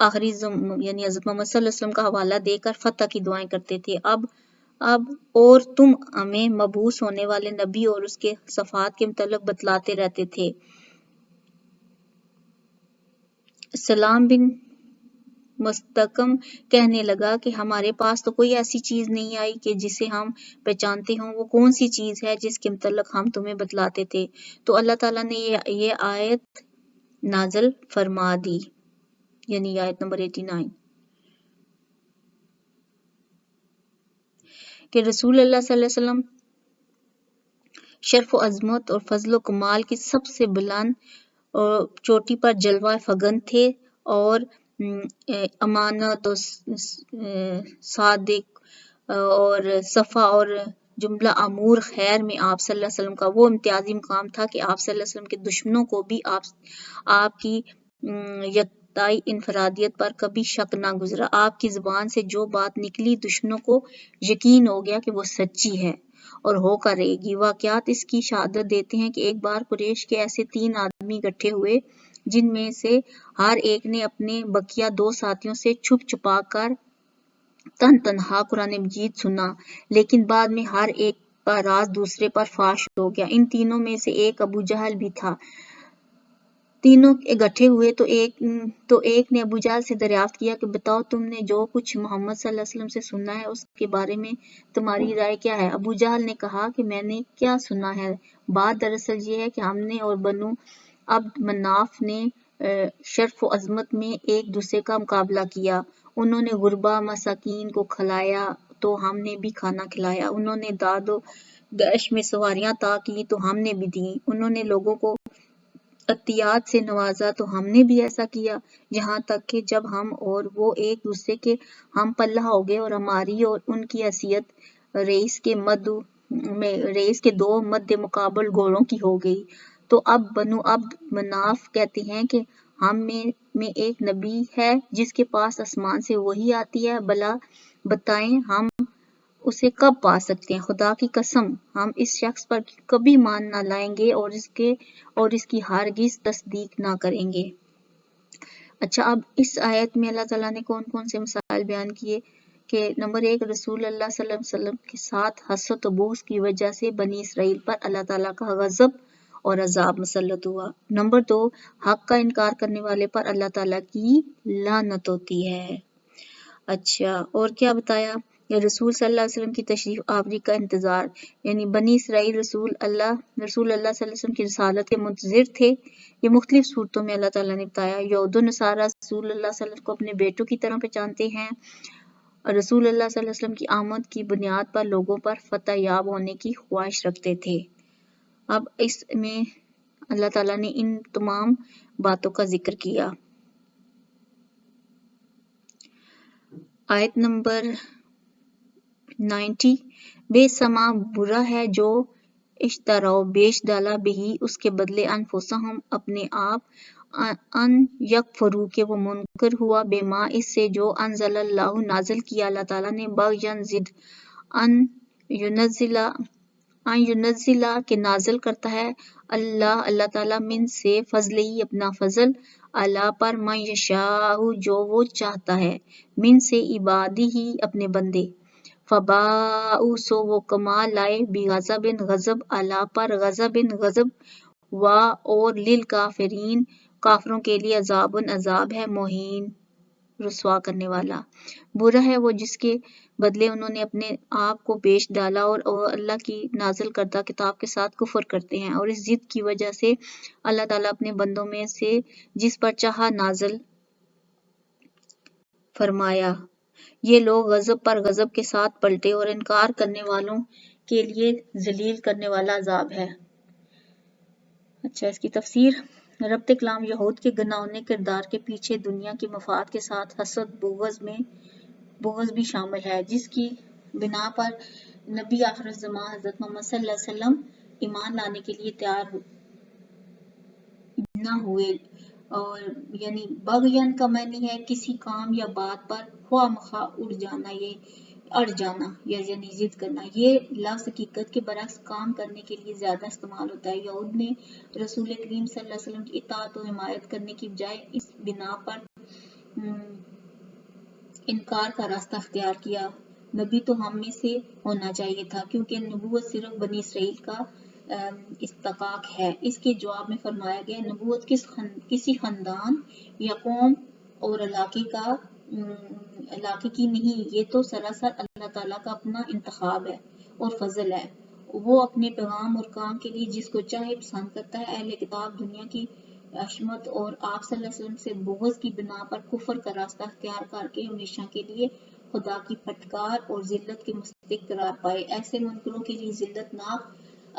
آخری یعنی حضرت محمد صلی اللہ علیہ وسلم کا حوالہ دے کر فتح کی دعائیں کرتے تھے۔ اب اور تم ہمیں مبعوث ہونے والے نبی اور اس کے صفات کے متعلق بتلاتے رہتے تھے۔ سلام بن مستقم کہنے لگا کہ ہمارے پاس تو کوئی ایسی چیز نہیں آئی کہ جسے ہم پہچانتے ہوں، وہ کون سی چیز ہے جس کے متعلق ہم تمہیں بتلاتے تھے؟ تو اللہ تعالیٰ نے یہ آیت نازل فرما دی، یعنی آیت نمبر 89، کہ رسول اللہ صلی اللہ علیہ وسلم شرف و عظمت اور فضل و کمال کی سب سے بلند چوٹی پر جلوہ فگن تھے، اور امانت اور صادق اور صفا اور جملہ امور خیر میں آپ صلی اللہ علیہ وسلم کا وہ امتیازی مقام تھا کہ آپ صلی اللہ علیہ وسلم کے دشمنوں کو بھی آپ کی یکتائی انفرادیت پر کبھی شک نہ گزرا۔ آپ کی زبان سے جو بات نکلی دشمنوں کو یقین ہو گیا کہ وہ سچی ہے اور ہو کر رہے گی۔ واقعات اس کی شہادت دیتے ہیں کہ ایک بار قریش کے ایسے 3 آدمی اکٹھے ہوئے جن میں سے ہر ایک نے اپنے بقیہ 2 ساتھیوں سے چھپ چھپا کر تنہا قرآن مجید سنا، لیکن بعد میں ہر ایک کا راز دوسرے پر فاش ہو گیا۔ ان تینوں میں سے ایک ابو جہل بھی تھا۔ تینوں اکٹھے ہوئے تو ایک نے ابو جہل سے دریافت کیا کہ بتاؤ، تم نے جو کچھ محمد صلی اللہ علیہ وسلم سے سنا ہے اس کے بارے میں تمہاری رائے کیا ہے؟ ابو جہل نے کہا کہ میں نے کیا سنا ہے، بات دراصل یہ ہے کہ ہم نے اور بنو عبد مناف نے شرف و عظمت میں ایک دوسرے کا مقابلہ کیا۔ انہوں نے غربا مساکین کو کھلایا تو ہم نے بھی کھانا کھلایا، انہوں نے داد و دہش میں سواریاں عطا کی تو ہم نے بھی دیں، انہوں نے لوگوں کو عطیات سے نوازا تو ہم نے بھی ایسا کیا، یہاں تک کہ جب ہم اور وہ ایک دوسرے کے ہم پلہ ہو گئے اور ہماری اور ان کی حیثیت رئیس کے 2 مد مقابل گھوڑوں کی ہو گئی۔ تو اب بنو عبد مناف کہتے ہیں کہ ہم میں ایک نبی ہے جس کے پاس آسمان سے وحی آتی ہے، بھلا بتائیں ہم اسے کب پا سکتے ہیں؟ خدا کی قسم ہم اس شخص پر کبھی مان نہ لائیں گے اور اس کی ہرگز تصدیق نہ کریں گے۔ اچھا، اب اس آیت میں اللہ تعالیٰ نے کون کون سے مسائل بیان کیے کہ نمبر 1، رسول اللہ صلی اللہ علیہ وسلم کے ساتھ حسد و بغض کی وجہ سے بنی اسرائیل پر اللہ تعالیٰ کا غضب اور عذاب مسلط ہوا۔ نمبر 2، حق کا انکار کرنے والے پر اللہ تعالیٰ کی لعنت ہوتی ہے۔ اچھا، اور کیا بتایا؟ رسول صلی اللہ علیہ وسلم کی تشریف آوری کا انتظار، یعنی بنی اسرائیل رسول اللہ صلی اللہ علیہ وسلم کی رسالت کے منتظر تھے۔ یہ مختلف صورتوں میں اللہ تعالیٰ نے بتایا۔ یہود و نصارہ رسول اللہ صلی اللہ علیہ وسلم کو اپنے بیٹوں کی طرح پہچانتے ہیں، رسول اللہ صلی اللہ علیہ وسلم کی آمد کی بنیاد پر لوگوں پر فتح یاب ہونے کی خواہش رکھتے تھے۔ اب اس میں اللہ تعالیٰ نے ان تمام باتوں کا ذکر کیا۔ آیت نمبر 90، بے سما برا ہے جو اشتراؤ بیچ ڈالا بہی اس کے بدلے انفسہم اپنے آپ ان یکفروا کہ وہ منکر ہوا بے ما اس سے جو انزل اللہ نازل کیا اللہ تعالیٰ نے بغین ضد ان ینزلہ کہ نازل کرتا ہے اللہ تعالیٰ من سے فضلہی اپنا فضل اللہ پر من یشاء جو وہ چاہتا ہے من سے عبادہی اپنے بندے فباءوا سو وہ کمال لائے بغضب غضب اللہ پر غضب اور للکافرین کافروں کے لیے عذاب ہے مہین رسوا کرنے والا۔ برا ہے وہ جس کے بدلے انہوں نے اپنے آپ کو بیچ ڈالا اور اللہ کی نازل کردہ کتاب کے ساتھ کفر کرتے ہیں، اور اس ضد کی وجہ سے اللہ تعالیٰ اپنے بندوں میں سے جس پر چاہا نازل فرمایا۔ یہ لوگ غضب پر غضب کے ساتھ پلٹے اور انکار کرنے والوں کے لیے ذلیل کرنے والا عذاب ہے۔ اچھا، اس کی تفسیر، ربط کلام یہود کے گھناؤنے کردار کے پیچھے دنیا کی مفاد کے ساتھ حسد بغض بھی شامل ہے، جس کی بنا پر نبی آخر الزماں حضرت محمد صلی اللہ علیہ وسلم ایمان لانے کے لیے تیار نہ ہوئے، اور یعنی بغین کا معنی ہے کسی کام یا بات پر خواہ مخواہ اڑ جانا یا یعنی ضد کرنا۔ یہ لفظ حقیقت کے برعکس کام کرنے کے لیے زیادہ استعمال ہوتا ہے۔ یہود نے رسول کریم صلی اللہ علیہ وسلم کی اطاعت و حمایت کرنے کی بجائے اس بنا پر انکار کا راستہ اختیار کیا. نبی تو ہم میں سے ہونا چاہیے تھا کیونکہ نبوت صرف بنی اسرائیل کا استحقاق ہے. اس کے جواب میں فرمایا گیا نبوت کسی خاندان یا قوم اور علاقے کی نہیں، یہ تو سراسر اللہ تعالیٰ کا اپنا انتخاب ہے اور فضل ہے. وہ اپنے پیغام اور کام کے لیے جس کو چاہے پسند کرتا ہے. اہل کتاب دنیا کی عصمت اور آپ صلی اللہ علیہ وسلم سے بغض کی بنا پر کفر کا راستہ اختیار کر کے ہمیشہ کے لیے خدا کی پھٹکار اور ذلت کے مستحق قرار پائے. ایسے منکروں کے لیے ذلت ناک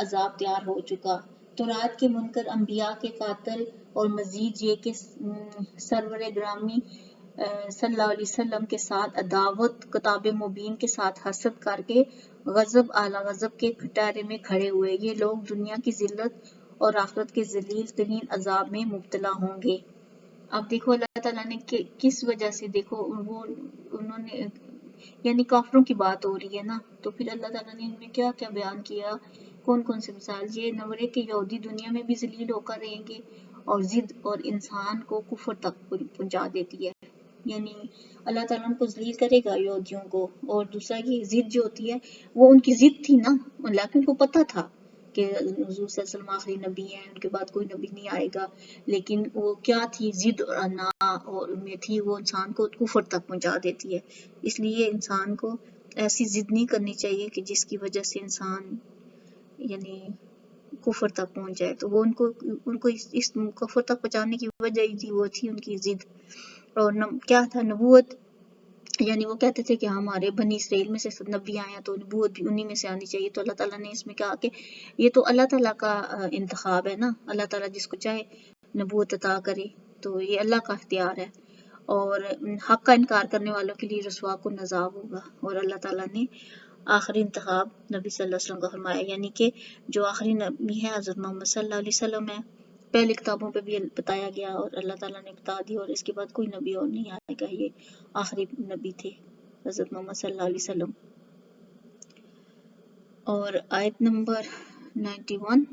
عذاب تیار ہو چکا. تورات کے منکر انبیاء کے قاتل اور مزید یہ کہ سرور گرامی صلی اللہ علیہ وسلم کے ساتھ عداوت کتاب مبین کے ساتھ حسد کر کے غضب اعلیٰ غضب کے کٹہرے میں کھڑے ہوئے. یہ لوگ دنیا کی ذلت اور آخرت کے ذلیل ترین عذاب میں مبتلا ہوں گے. اب دیکھو اللہ تعالیٰ نے کس وجہ سے، دیکھو انہوں نے یعنی کافروں کی بات ہو رہی ہے نا، تو پھر اللہ تعالیٰ نے ان میں کیا کیا بیان کیا، کون کون سے مثال. یہ نمبر کہ یہودی دنیا میں بھی ذلیل ہو کر رہیں گے اور ضد اور انسان کو کفر تک پہنچا دیتی ہے. یعنی اللہ تعالیٰ ان کو ذلیل کرے گا یہودیوں کو. اور دوسرا یہ ضد جو ہوتی ہے وہ ان کی ضد تھی نا، لیکن ان کو پتہ تھا کہ حضور صلی اللہ علیہ وسلم آخری نبی ہیں، ان کے بعد کوئی نبی نہیں آئے گا. لیکن وہ کیا تھی، ضد اور انا اور میں تھی، وہ انسان کو کفر تک پہنچا دیتی ہے. اس لیے انسان کو ایسی ضد نہیں کرنی چاہیے کہ جس کی وجہ سے انسان یعنی کفر تک پہنچ جائے. تو وہ ان کو اس کفر تک پہنچانے کی وجہ ہی تھی، وہ تھی ان کی ضد. اور کیا تھا نبوت، یعنی وہ کہتے تھے کہ ہمارے بنی اسرائیل میں سے نبی آئے ہیں تو نبوت بھی انہی میں سے آنی چاہیے. تو اللہ تعالیٰ نے اس میں کہا کہ یہ تو اللہ تعالیٰ کا انتخاب ہے نا، اللہ تعالیٰ جس کو چاہے نبوت عطا کرے، تو یہ اللہ کا اختیار ہے. اور حق کا انکار کرنے والوں کے لیے رسوا کن عذاب ہوگا. اور اللہ تعالیٰ نے آخری انتخاب نبی صلی اللہ علیہ وسلم کا فرمایا، یعنی کہ جو آخری نبی ہے حضرت محمد صلی اللہ علیہ وسلم ہے. پہلی کتابوں پہ بھی بتایا گیا اور اللہ تعالیٰ نے بتا دی، اور اس کے بعد کوئی نبی اور نہیں آئے گا، یہ آخری نبی تھے حضرت محمد صلی اللہ علیہ وسلم. اور آیت نمبر 91،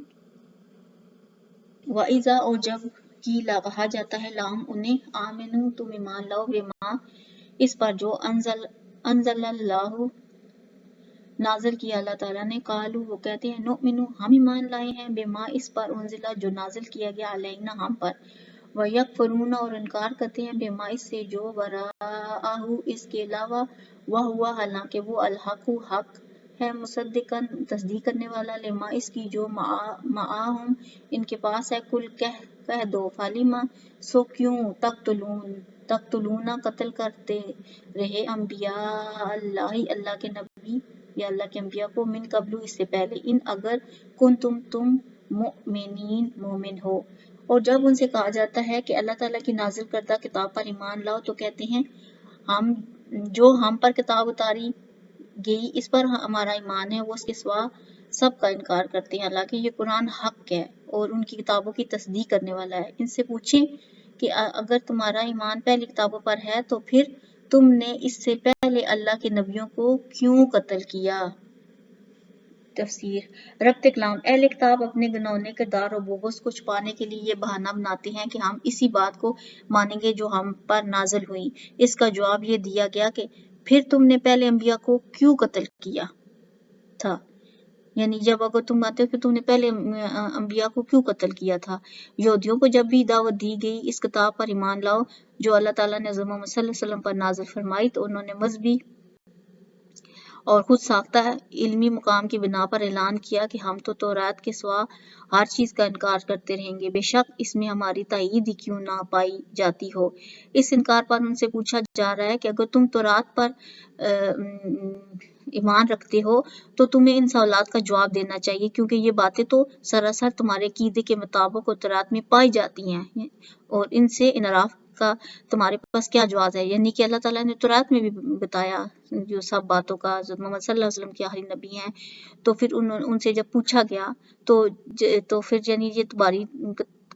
وَإِذَا اور جب قیل کہا جاتا ہے لہم انہیں آمنو تم ایمان لاؤ بما اس پر جو انزل اللہ نازل کیا اللہ تعالیٰ نے، قالو وہ کہتے ہیں نؤمنو ہم ایمان لائے ہیں بما اس پر انزلہ جو نازل کیا گیا علینا ہم پر، وَيَكْفُرُونَ اور انکار کرتے ہیں بما اس سے جو وراءہ اس کے علاوہ، وَهُوَ حالانکہ وہ الحق حق ہے، مصدقاً تصدیق کرنے والا، لما اس کی جو معاہم ان کے پاس ہے. کل کہہ دو فلیما سو کیوں تقتلون قتل کرتے رہے انبیاء اللہ کے نبی یا اللہ کے انبیاء کو، من قبل اس سے پہلے، ان اگر تم مؤمنین مومن ہو. اور جب ان سے کہا جاتا ہے کہ اللہ تعالیٰ کی نازل کردہ کتاب پر ایمان لاؤ تو کہتے ہیں جو ہم پر کتاب اتاری گئی اس پر ہمارا ایمان ہے، وہ اس کے سوا سب کا انکار کرتے ہیں، حالانکہ یہ قرآن حق ہے اور ان کی کتابوں کی تصدیق کرنے والا ہے. ان سے پوچھیں کہ اگر تمہارا ایمان پہلی کتابوں پر ہے تو پھر تم نے اس سے پہلے اللہ کے نبیوں کو کیوں قتل کیا. تفسیر ربط کلام اہل کتاب اپنے گھنونے کردار اور بغض کو چھپانے کے لیے یہ بہانہ بناتے ہیں کہ ہم اسی بات کو مانیں گے جو ہم پر نازل ہوئی. اس کا جواب یہ دیا گیا کہ پھر تم نے پہلے انبیاء کو کیوں قتل کیا تھا، یعنی جب اگر تم آتے ہو کہ تم نے پہلے انبیاء کو کیوں قتل کیا تھا. یہودیوں کو جب بھی دعوت دی گئی اس کتاب پر ایمان لاؤ جو اللہ تعالیٰ نے حضرت محمد صلی اللہ علیہ وسلم پر نازل فرمائی، تو انہوں نے مذہبی اور خود ساختہ علمی مقام کی بنا پر اعلان کیا کہ ہم تو تورات کے سوا ہر چیز کا انکار کرتے رہیں گے، بے شک اس میں ہماری تائید ہی کیوں نہ پائی جاتی ہو. اس انکار پر ان سے پوچھا جا رہا ہے کہ اگر تم تورات پر ایمان رکھتے ہو تو تمہیں ان سوالات کا جواب دینا چاہیے، کیونکہ یہ باتیں تو سراسر تمہارے عقیدے کے مطابق اور تورات میں پائی جاتی ہیں، اور ان سے انحراف کا تمہارے پاس کیا جواز ہے. یعنی کہ اللہ تعالیٰ نے تورات میں بھی بتایا جو سب باتوں کا، حضرت محمد صلی اللہ علیہ وسلم کے آخری نبی ہیں. تو پھر ان سے جب پوچھا گیا تو پھر یعنی یہ تمہاری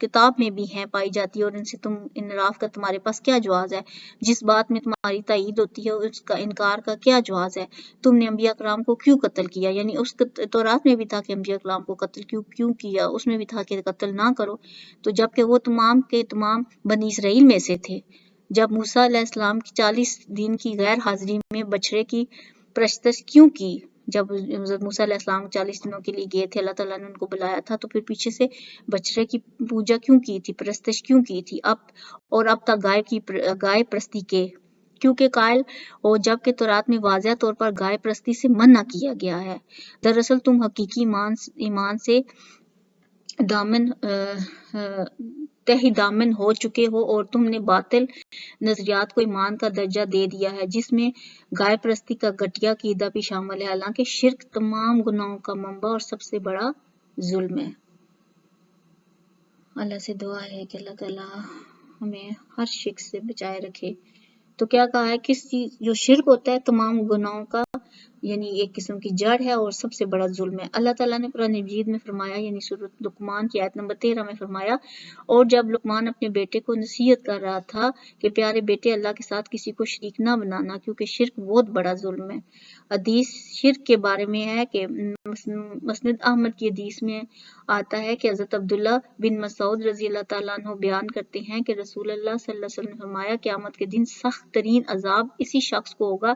کتاب میں بھی ہیں، پائی جاتی ہے، اور ان سے تم انحراف کا تمہارے پاس کیا جواز ہے. جس بات میں تمہاری تائید ہوتی ہے اس کا انکار کا کیا جواز ہے. تم نے انبیاء کرام کو کیوں قتل کیا، یعنی اس تورات میں بھی تھا کہ انبیاء کرام کو قتل کیوں کیا، اس میں بھی تھا کہ قتل نہ کرو. تو جبکہ وہ تمام کے تمام بنی اسرائیل میں سے تھے جب موسیٰ علیہ السلام کی 40 دن کی غیر حاضری میں بچڑے کی پرستش کیوں کی؟ جب موسیٰ علیہ السلام 40 دنوں کے لیے گئے تھے، اللہ تعالیٰ نے ان کو بلایا تھا، تو پھر پیچھے سے بچڑے کی پوجا کیوں کی تھی، پرستش کیوں کی تھی؟ اب تک گائے پرستی کے کیونکہ قائل ہو جبکہ تورات میں واضح طور پر گائے پرستی سے منع کیا گیا ہے۔ دراصل تم حقیقی ایمان سے تہی دامن ہو چکے ہو اور تم نے باطل نظریات کو ایمان کا درجہ دے دیا ہے جس میں گائے پرستی کا گھٹیا عقیدہ بھی شامل ہے، حالانکہ شرک تمام گناہوں کا منبع اور سب سے بڑا ظلم ہے۔ اللہ سے دعا ہے کہ اللہ تعالیٰ ہمیں ہر شرک سے بچائے رکھے۔ تو کیا کہا ہے، کس چیز جو شرک ہوتا ہے تمام گناہوں کا یعنی ایک قسم کی جڑ ہے اور سب سے بڑا ظلم ہے۔ اللہ تعالیٰ نے قرآن مجید میں فرمایا یعنی سورۃ لقمان کی آیت نمبر 13 میں فرمایا، اور جب لقمان اپنے بیٹے کو نصیحت کر رہا تھا کہ پیارے بیٹے اللہ کے ساتھ کسی کو شریک نہ بنانا کیونکہ شرک بہت بڑا ظلم ہے۔ حدیث شرک کے بارے میں ہے کہ مسند احمد کی حدیث میں آتا ہے کہ حضرت عبداللہ بن مسعود رضی اللہ تعالیٰ عنہ بیان کرتے ہیں کہ رسول اللہ صلی اللہ علیہ وسلم نے فرمایا، قیامت کے دن سخت ترین عذاب اسی شخص کو ہوگا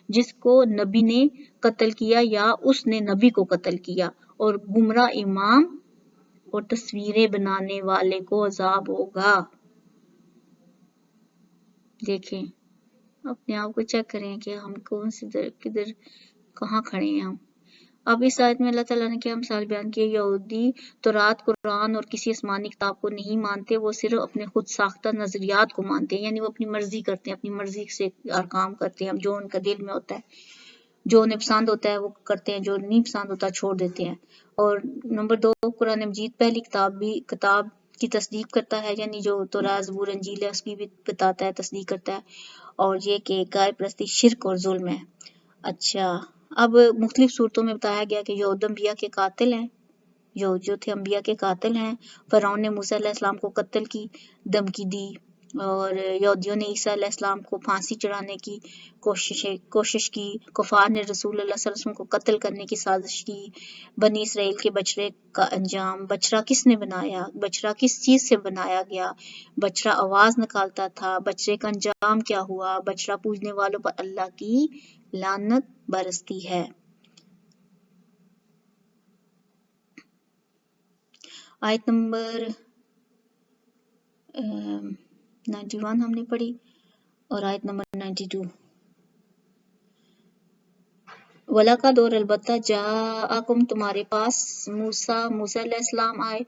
جس کو نبی نے قتل کیا یا اس نے نبی کو قتل کیا، اور گمراہ امام اور تصویریں بنانے والے کو عذاب ہوگا۔ دیکھیں اپنے آپ کو چیک کریں کہ ہم کون سے کدھر کہاں کھڑے ہیں ہم۔ اب اس آیت میں اللہ تعالیٰ نے کیا مثال بیان کی، یہودی تورات، قرآن اور کسی آسمانی کتاب کو نہیں مانتے، وہ صرف اپنے خود ساختہ نظریات کو مانتے ہیں، یعنی وہ اپنی مرضی کرتے ہیں، اپنی مرضی سے کام کرتے ہیں، جو ان کا دل میں ہوتا ہے، جو انہیں پسند ہوتا ہے وہ کرتے ہیں، جو نہیں پسند ہوتا چھوڑ دیتے ہیں۔ اور نمبر 2، قرآن مجید پہلی کتاب کی تصدیق کرتا ہے، یعنی جو تورات، زبور، انجیل ہے اس کی بھی بتاتا ہے، تصدیق کرتا ہے، اور یہ کہ گائے پرستی شرک اور ظلم ہے۔ اچھا، اب مختلف صورتوں میں بتایا گیا کہ یہود انبیاء کے قاتل ہیں، جو تھے انبیاء کے قاتل ہیں۔ فرعون نے موسیٰ علیہ السلام کو قتل کی دھمکی دی، اور یہودیوں نے عیسیٰ علیہ السلام کو پھانسی چڑھانے کی کوشش کی، کفار نے رسول اللہ صلی اللہ علیہ وسلم کو قتل کرنے کی سازش کی۔ بنی اسرائیل کے بچڑے کا انجام، بچڑا کس نے بنایا، بچڑا کس چیز سے بنایا گیا، بچڑا آواز نکالتا تھا، بچڑے کا انجام کیا ہوا، بچڑا پوجنے والوں پر اللہ کی لعنت برستی ہے۔ آیت نمبر 91 ہم نے پڑھی اور آیت نمبر 92۔ وَلَقَدْ اور البتہ جاءکم تمہارے پاس موسیٰ علیہ السلام آئے،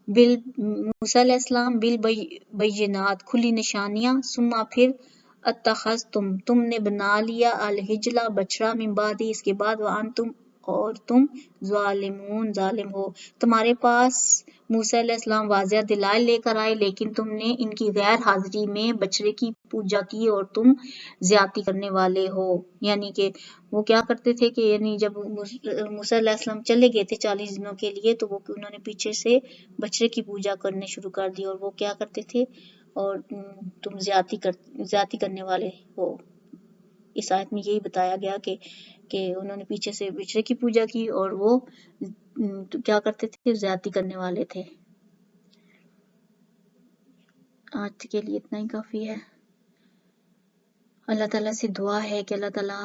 موسیٰ علیہ السلام بالبینات کھلی نشانیاں، ثم پھر اتخذتم تم نے بنا لیا العجل بچڑا، من بعد اس کے بعد وانتم اور تم ظالم ہو۔ تمہارے پاس موسیٰ علیہ السلام واضح دلائل لے کر آئے لیکن تم نے ان کی غیر حاضری میں بچڑے کی پوجا کی اور تم زیادتی کرنے والے ہو۔ یعنی کہ وہ کیا کرتے تھے کہ یعنی جب موسیٰ علیہ السلام چلے گئے تھے 40 دنوں کے لیے تو انہوں نے پیچھے سے بچڑے کی پوجا کرنے شروع کر دی، اور وہ کیا کرتے تھے، اور تم زیادتی کرنے والے ہو۔ اس آیت میں یہی بتایا گیا کہ انہوں نے پیچھے سے بچڑے کی پوجا کی اور وہ کیا کرتے تھے، زیادتی کرنے والے تھے۔ آج کے لیے اتنا ہی کافی ہے۔ اللہ تعالیٰ سے دعا ہے کہ اللہ تعالیٰ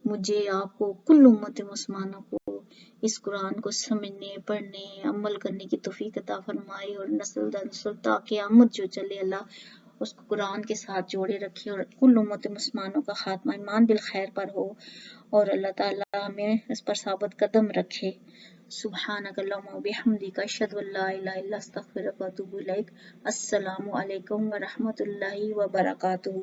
مجھے آپ کو کل امت مسلمانوں کو اس قرآن کو سمجھنے، پڑھنے، عمل کرنے کی توفیق عطا فرمائے، اور نسل در نسل تا قیامت جو چلے اللہ اس کو قرآن کے ساتھ جوڑے رکھے، اور کل امت مسلمانوں کا خاتمہ ایمان بالخیر پر ہو، اور اللہ تعالیٰ ہمیں اس پر ثابت قدم رکھے۔ سبحانک اللہم و بحمدک، اشہد ان لا الہ الا انت، استغفرک و اتوب الیک۔ السلام علیکم ورحمۃ اللہ وبرکاتہ۔